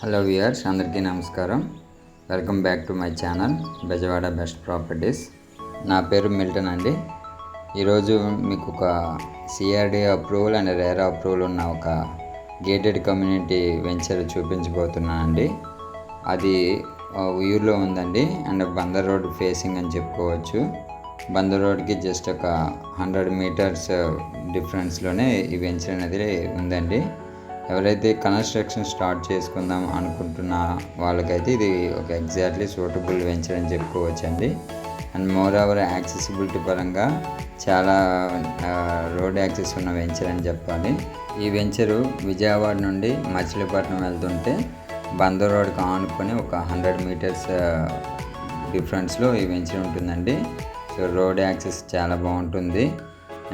Hello viewers, అందరికీ నమస్కారం. Welcome back to my channel Bezawada best properties. నా పేరు మిల్టన్ అండి. ఈరోజు మీకు ఒక CRD approval and RERA approval ఉన్న ఒక గేటెడ్ కమ్యూనిటీ వెంచర్ చూపించబోతున్నానండి. అది ఉయ్యూరులో ఉందండి అండ్ బందర్ రోడ్ ఫేసింగ్ అని చెప్పుకోవచ్చు. బందర్ రోడ్కి జస్ట్ ఒక 100 మీటర్స్ డిఫరెన్స్లోనే ఈ వెంచర్ అనేది ఉందండి. ఎవరైతే కన్స్ట్రక్షన్ స్టార్ట్ చేసుకుందాం అనుకుంటున్న వాళ్ళకైతే ఇది ఒక ఎగ్జాక్ట్లీ సూటబుల్ వెంచర్ అని చెప్పుకోవచ్చండి. అండ్ మోర్ ఓవర్ యాక్సెసిబిలిటీ పరంగా చాలా రోడ్ యాక్సెస్ ఉన్న వెంచర్ అని చెప్పాలి. ఈ వెంచరు విజయవాడ నుండి మచిలీపట్నం వెళ్తుంటే బందర్ రోడ్కి ఆనుకొని ఒక 100 మీటర్స్ డిఫరెన్స్లో ఈ వెంచర్ ఉంటుందండి. సో రోడ్ యాక్సెస్ చాలా బాగుంటుంది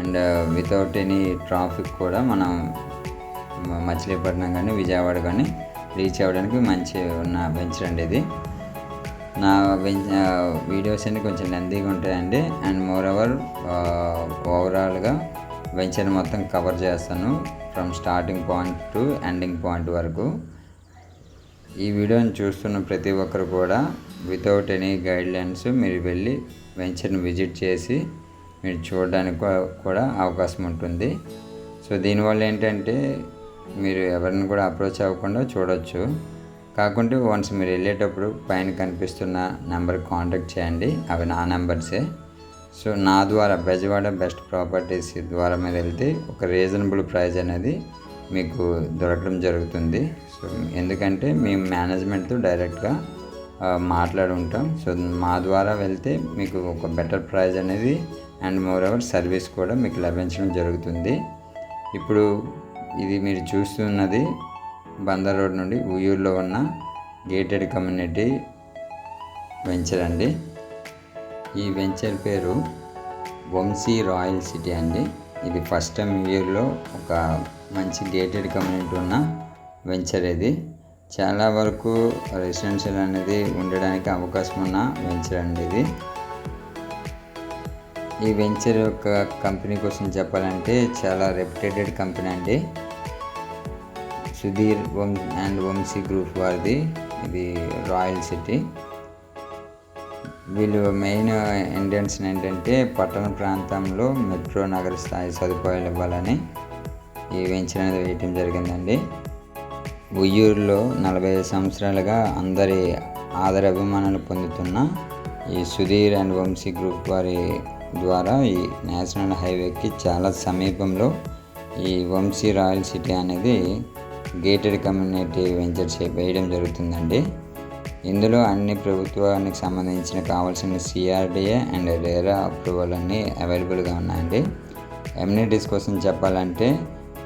అండ్ వితౌట్ ఎనీ ట్రాఫిక్ కూడా మనం మచిలీపట్నం కానీ విజయవాడ కానీ రీచ్ అవ్వడానికి మంచి ఉన్న వెంచర్ అండి ఇది. నా వీడియోస్ అన్ని కొంచెం లెంతీగా ఉంటాయండి అండ్ మోర్ ఓవర్ ఓవరాల్గా వెంచర్ మొత్తం కవర్ చేస్తాను from starting point to ending point వరకు. ఈ వీడియోని చూస్తున్న ప్రతి ఒక్కరు కూడా వితౌట్ ఎనీ గైడ్లైన్స్ మీరు వెళ్ళి వెంచర్ని విజిట్ చేసి మీరు చూడడానికి కూడా అవకాశం ఉంటుంది. సో దీనివల్ల ఏంటంటే మీరు ఎవరిని కూడా అప్రోచ్ అవ్వకుండా చూడవచ్చు. కాకుంటే వన్స్ మీరు వెళ్ళేటప్పుడు పైన కనిపిస్తున్న నెంబర్కి కాంటాక్ట్ చేయండి, అవి నా నెంబర్సే. సో నా ద్వారా బెజవాడ బెస్ట్ ప్రాపర్టీస్ ద్వారా మీరు వెళ్తే ఒక రీజనబుల్ ప్రైస్ అనేది మీకు దొరకడం జరుగుతుంది. సో ఎందుకంటే మేము మేనేజ్మెంట్తో డైరెక్ట్గా మాట్లాడి ఉంటాం. సో మా ద్వారా వెళ్తే మీకు ఒక బెటర్ ప్రైస్ అనేది అండ్ మోర్ ఓవర్ సర్వీస్ కూడా మీకు లభించడం జరుగుతుంది. ఇప్పుడు ఇది మీరు చూస్తున్నది బందర్ రోడ్ నుండి ఉయ్యూరులో ఉన్న గేటెడ్ కమ్యూనిటీ వెంచర్ అండి. ఈ వెంచర్ పేరు వంశీ రాయల్ సిటీ అండి. ఇది ఫస్ట్ టైం ఉయ్యూరులో ఒక మంచి గేటెడ్ కమ్యూనిటీ ఉన్న వెంచర్. ఇది చాలా వరకు రెసిడెన్షియల్ అనేది ఉండడానికి అవకాశం ఉన్న వెంచర్ అండి ఇది. ఈ వెంచర్ యొక్క కంపెనీ కోసం చెప్పాలంటే చాలా రెప్యుటేటెడ్ కంపెనీ అండి. సుధీర్ అండ్ వంశీ గ్రూప్ వారిది ఇది రాయల్ సిటీ. వీళ్ళు మెయిన్ ఇంటెన్షన్ ఏంటంటే పట్టణ ప్రాంతంలో మెట్రో నగర స్థాయి సదుపాయాలు ఇవ్వాలని ఈ వెంచర్ అనేది వేయటం జరిగిందండి. ఉయ్యూరులో 45 సంవత్సరాలుగా అందరి ఆదరాభిమానాలు పొందుతున్న ఈ సుధీర్ అండ్ వంశీ గ్రూప్ వారి ద్వారా ఈ నేషనల్ హైవేకి చాలా సమీపంలో ఈ వంశీ రాయల్ సిటీ అనేది గేటెడ్ కమ్యూనిటీ వెంచర్స్ వేయడం జరుగుతుందండి. ఇందులో అన్ని ప్రభుత్వానికి సంబంధించిన కావాల్సిన సిఆర్డిఏ అండ్ రేరా అప్రూవల్ అన్నీ అవైలబుల్గా ఉన్నాయండి. ఎమ్యూనిటీస్ కోసం చెప్పాలంటే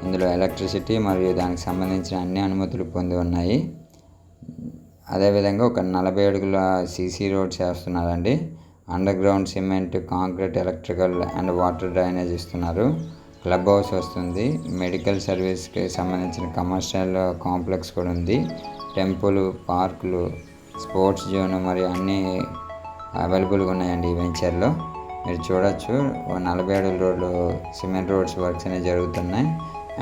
ఇందులో ఎలక్ట్రిసిటీ మరియు దానికి సంబంధించిన అన్ని అనుమతులు పొంది ఉన్నాయి. అదేవిధంగా ఒక 40 అడుగుల సీసీ రోడ్స్ వేస్తున్నారండి. Under ground cement, concrete, electrical and water drainage ఇస్తున్నారు. క్లబ్ హౌస్ వస్తుంది. మెడికల్ సర్వీస్కి సంబంధించిన కమర్షియల్ కాంప్లెక్స్ కూడా ఉంది. టెంపుల్, పార్కులు, స్పోర్ట్స్ జోన్ మరియు అన్నీ అవైలబుల్గా ఉన్నాయండి ఈ వెంచర్లో. మీరు చూడొచ్చు 40 అడుగుల రోడ్లు సిమెంట్ రోడ్స్ వర్క్స్ అనేవి జరుగుతున్నాయి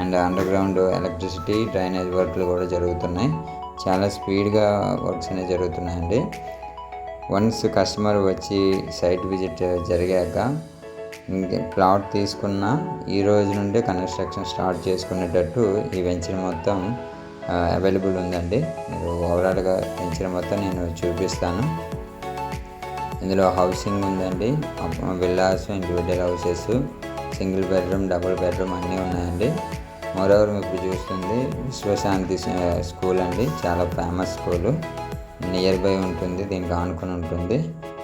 and under ground electricity, drainage వర్క్లు కూడా జరుగుతున్నాయి. చాలా స్పీడ్గా వర్క్స్ అనేవి జరుగుతున్నాయండి. వన్స్ కస్టమర్ వచ్చి సైట్ విజిట్ జరిగాక ప్లాట్ తీసుకున్న ఈ రోజు నుండే కన్స్ట్రక్షన్ స్టార్ట్ చేసుకునేటట్టు ఈ వెంచర్ మొత్తం అవైలబుల్ ఉందండి. మీరు ఓవరాల్గా వెంచర్ మొత్తం నేను చూపిస్తాను. ఇందులో హౌసింగ్ ఉందండి, villas, individual houses, single bedroom, double bedroom అన్నీ ఉన్నాయండి. మరోవర్ ఇప్పుడు చూస్తుంది విశ్వశాంతి స్కూల్ అండి. చాలా ఫేమస్ స్కూలు, నియర్ బై ఉంటుంది, దీనికి ఆనుకొని ఉంటుంది.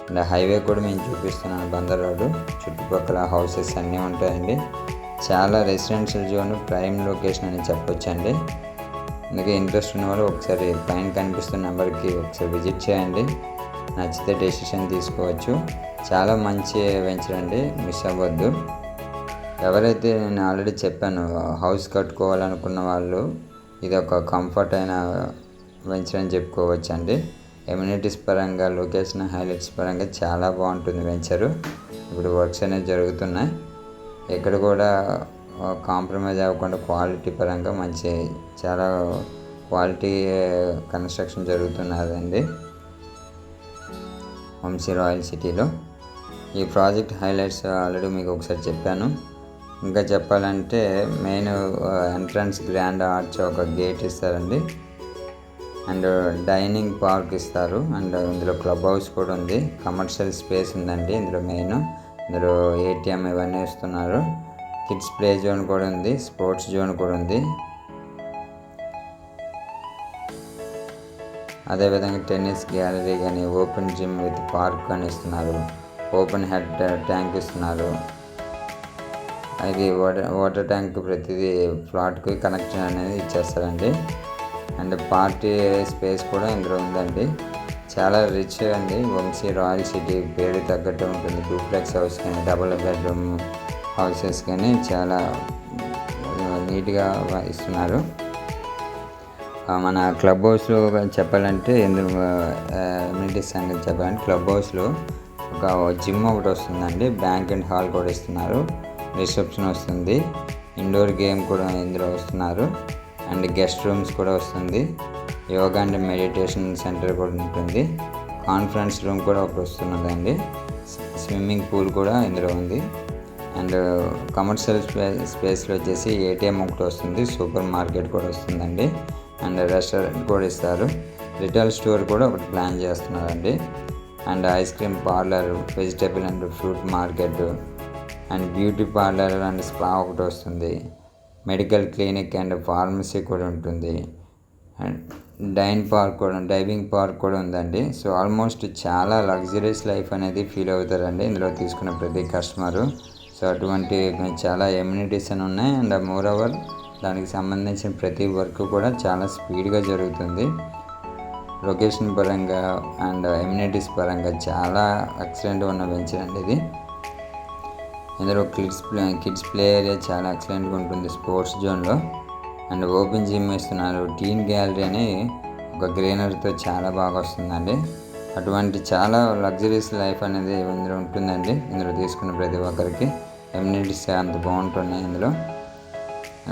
అండ్ హైవే కూడా మేము చూపిస్తున్నాను. బందర్ రోడ్డు చుట్టుపక్కల హౌసెస్ అన్నీ ఉంటాయండి. చాలా రెసిడెన్షియల్ జోన్, ప్రైమ్ లొకేషన్ అని చెప్పొచ్చండి. అందుకే ఇంట్రెస్ట్ ఉన్న వాళ్ళు ఒకసారి పైన కనిపిస్తున్న నెంబర్కి ఒకసారి విజిట్ చేయండి. నచ్చితే డెసిషన్ తీసుకోవచ్చు. చాలా మంచి వెంచర్ అండి, మిస్ అవ్వద్దు. ఎవరైతే నేను ఆల్రెడీ చెప్పాను హౌస్ కట్టుకోవాలనుకున్న వాళ్ళు ఇది ఒక కంఫర్ట్ అయిన వెంచర్ అని చెప్పుకోవచ్చు అండి. ఎమ్యూనిటీస్ పరంగా, లొకేషన్ హైలైట్స్ పరంగా చాలా బాగుంటుంది వెంచరు. ఇప్పుడు వర్క్స్ అనేవి జరుగుతున్నాయి. ఎక్కడ కూడా కాంప్రమైజ్ అవ్వకుండా క్వాలిటీ పరంగా మంచి చాలా క్వాలిటీ కన్స్ట్రక్షన్ జరుగుతున్నదండి వంశీ రాయల్ సిటీలో. ఈ ప్రాజెక్ట్ హైలైట్స్ ఆల్రెడీ మీకు ఒకసారి చెప్పాను. ఇంకా చెప్పాలంటే మెయిన్ ఎంట్రన్స్ గ్రాండ్ ఆర్చ్ ఒక గేట్ ఇస్తారండి, అండ్ డైనింగ్ పార్క్ ఇస్తారు, అండ్ ఇందులో క్లబ్ హౌస్ కూడా ఉంది, కమర్షియల్ స్పేస్ ఉందండి ఇందులో. ఇందులో ఏటీఎం ఇవన్నీ ఇస్తున్నారు. కిడ్స్ ప్లే జోన్ కూడా ఉంది, స్పోర్ట్స్ జోన్ కూడా ఉంది. అదేవిధంగా టెన్నిస్ గ్యాలరీ కానీ, ఓపెన్ జిమ్ విత్ పార్క్ అని ఇస్తున్నారు, ఓపెన్ హెడ్ ట్యాంక్ ఇస్తున్నారు. అది వాటర్ ట్యాంక్ ప్రతిదీ ఫ్లాట్కి కనెక్షన్ అనేది ఇచ్చేస్తారండి. అండ్ పార్టీ స్పేస్ కూడా ఇందులో ఉందండి. చాలా రిచ్ అండి వంశీ రాయల్ సిటీ, పేరు తగ్గట్టు ఉంటుంది. డూప్లెక్స్ హౌస్ కానీ, డబుల్ బెడ్రూమ్ హౌసెస్ కానీ చాలా నీట్గా ఇస్తున్నారు. మన క్లబ్ హౌస్లో చెప్పాలంటే ఇందులో అమ్యూనిటీస్ అనేది చెప్పాలంటే క్లబ్ హౌస్లో ఒక జిమ్ ఒకటి వస్తుందండి, బ్యాంక్ అండ్ హాల్ కూడా ఇస్తున్నారు, రిసెప్షన్ వస్తుంది, ఇండోర్ గేమ్ కూడా ఇందులో వస్తున్నారు, అండ్ గెస్ట్ రూమ్స్ కూడా వస్తుంది, యోగా అండ్ మెడిటేషన్ సెంటర్ కూడా ఉంటుంది, కాన్ఫరెన్స్ రూమ్ కూడా ఒకటి వస్తున్నదండి, స్విమ్మింగ్ పూల్ కూడా ఇందులో ఉంది, అండ్ కమర్షియల్ స్పేస్లో వచ్చేసి ఏటీఎం ఒకటి వస్తుంది, సూపర్ మార్కెట్ కూడా వస్తుందండి, అండ్ రెస్టారెంట్ కూడా ఇస్తారు, రిటైల్ స్టోర్ కూడా ఒకటి ప్లాన్ చేస్తున్నారండి, and ice cream parlour, vegetable and fruit market, and beauty parlour and spa ఒకటి వస్తుంది, మెడికల్ క్లినిక్ అండ్ ఫార్మసీ కూడా ఉంటుంది, అండ్ డైవింగ్ పార్క్ కూడా ఉందండి. సో ఆల్మోస్ట్ చాలా లగ్జరీస్ లైఫ్ అనేది ఫీల్ అవుతారండి ఇందులో తీసుకున్న ప్రతి కస్టమరు. సో అటువంటి చాలా ఎమ్యూనిటీస్ అని ఉన్నాయి, అండ్ మోర్ ఓవర్ దానికి సంబంధించిన ప్రతి వర్క్ కూడా చాలా స్పీడ్గా జరుగుతుంది. లొకేషన్ పరంగా అండ్ ఎమ్యూనిటీస్ పరంగా చాలా ఎక్సలెంట్గా ఉన్న వెంచర్ అండి ఇది. ఇందులో కిడ్స్ ప్లే ఏరియా చాలా ఎక్సలెంట్గా ఉంటుంది స్పోర్ట్స్ జోన్లో, అండ్ ఓపెన్ జిమ్ ఇస్తున్నారు, టీన్ గ్యాలరీ అని ఒక గ్రీనరీతో చాలా బాగా వస్తుందండి. అటువంటి చాలా లగ్జరీస్ లైఫ్ అనేది ఇందులో ఉంటుందండి. ఇందులో తీసుకున్న ప్రతి ఒక్కరికి ఎమ్యూనిటీస్ అంత బాగుంటున్నాయి ఇందులో.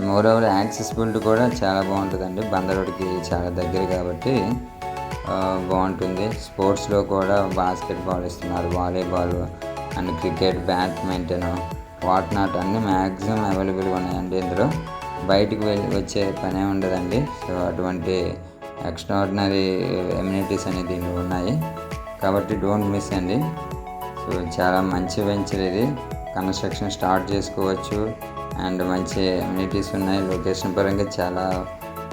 మోర్ ఓవర్ యాక్సెసిబిలిటీ కూడా చాలా బాగుంటుందండి, బందరోడ్కి చాలా దగ్గర కాబట్టి బాగుంటుంది. స్పోర్ట్స్లో కూడా బాస్కెట్బాల్ ఇస్తున్నారు, volleyball and cricket, badminton, what not అన్నీ మ్యాక్సిమం అవైలబుల్గా ఉన్నాయండి ఇందులో. బయటికి వచ్చే పనే ఉండదండి. సో అటువంటి ఎక్స్ట్రాడినరీ ఎమ్యూనిటీస్ అనేది దీనిలో ఉన్నాయి కాబట్టి డోంట్ మిస్ అండి. సో చాలా మంచి వెంచర్ ఇది, కన్స్ట్రక్షన్ స్టార్ట్ చేసుకోవచ్చు, అండ్ మంచి ఎమ్యూనిటీస్ ఉన్నాయి. లొకేషన్ పరంగా చాలా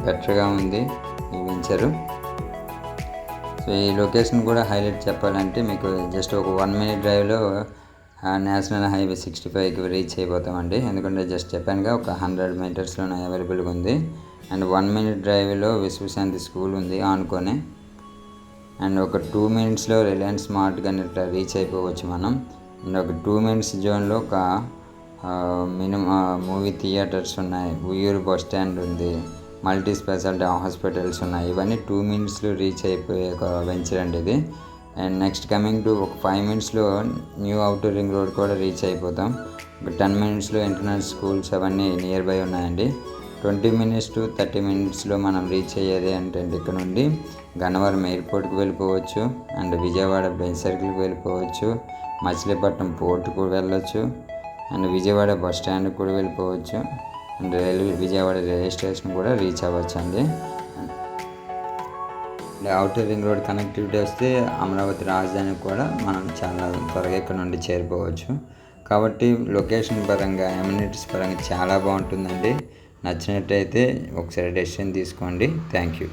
బెటర్గా ఉంది ఈ వెంచరు. సో ఈ లొకేషన్ కూడా హైలైట్ చెప్పాలంటే మీకు జస్ట్ ఒక 1 minute డ్రైవ్లో నేషనల్ హైవే 65కి రీచ్ అయిపోతామండి. ఎందుకంటే జస్ట్ చెప్పానుగా ఒక 100 మీటర్స్లోనే అవైలబుల్గా ఉంది, అండ్ 1 minute డ్రైవ్లో విశ్వశాంతి స్కూల్ ఉంది ఆనుకొని, అండ్ ఒక 2 minutesలో రిలయన్స్ మార్ట్ కానీ ఇట్లా రీచ్ అయిపోవచ్చు మనం. అండ్ ఒక 2 minutes జోన్లో ఒక మూవీ థియేటర్స్ ఉన్నాయి, ఉయ్యూరు బస్ స్టాండ్ ఉంది, మల్టీ స్పెషాలిటీ హాస్పిటల్స్ ఉన్నాయి. ఇవన్నీ 2 minutesలో రీచ్ అయిపోయే ఒక వెంచర్ అండి ఇది. అండ్ నెక్స్ట్ కమింగ్ టు ఒక 5 minutesలో న్యూ అవుటర్ రింగ్ రోడ్ కూడా రీచ్ అయిపోతాం. ఒక 10 minutesలో ఇంటర్నేషనల్ స్కూల్స్ అవన్నీ నియర్ బై ఉన్నాయండి. 20 minutes to 30 minutesలో మనం రీచ్ అయ్యేది అంటే ఇక్కడ నుండి గన్నవరం ఎయిర్పోర్ట్కి వెళ్ళిపోవచ్చు, అండ్ విజయవాడ బెంచ్ సర్కిల్కి వెళ్ళిపోవచ్చు, మచిలీపట్నం పోర్టుకు వెళ్ళొచ్చు, అండ్ విజయవాడ బస్ స్టాండ్కి కూడా వెళ్ళిపోవచ్చు, అండ్ విజయవాడ రైల్వే స్టేషన్ కూడా రీచ్ అవ్వచ్చు అండి. అవుటర్ రింగ్ రోడ్ కనెక్టివిటీ వస్తే అమరావతి రాజధానికి కూడా మనం చాలా త్వరగా ఇక్కడ నుండి చేరిపోవచ్చు. కాబట్టి లొకేషన్ పరంగా, ఎమ్యూనిటీస్ పరంగా చాలా బాగుంటుందండి. నచ్చినట్టయితే ఒకసారి డెసిషన్ తీసుకోండి. Thank you.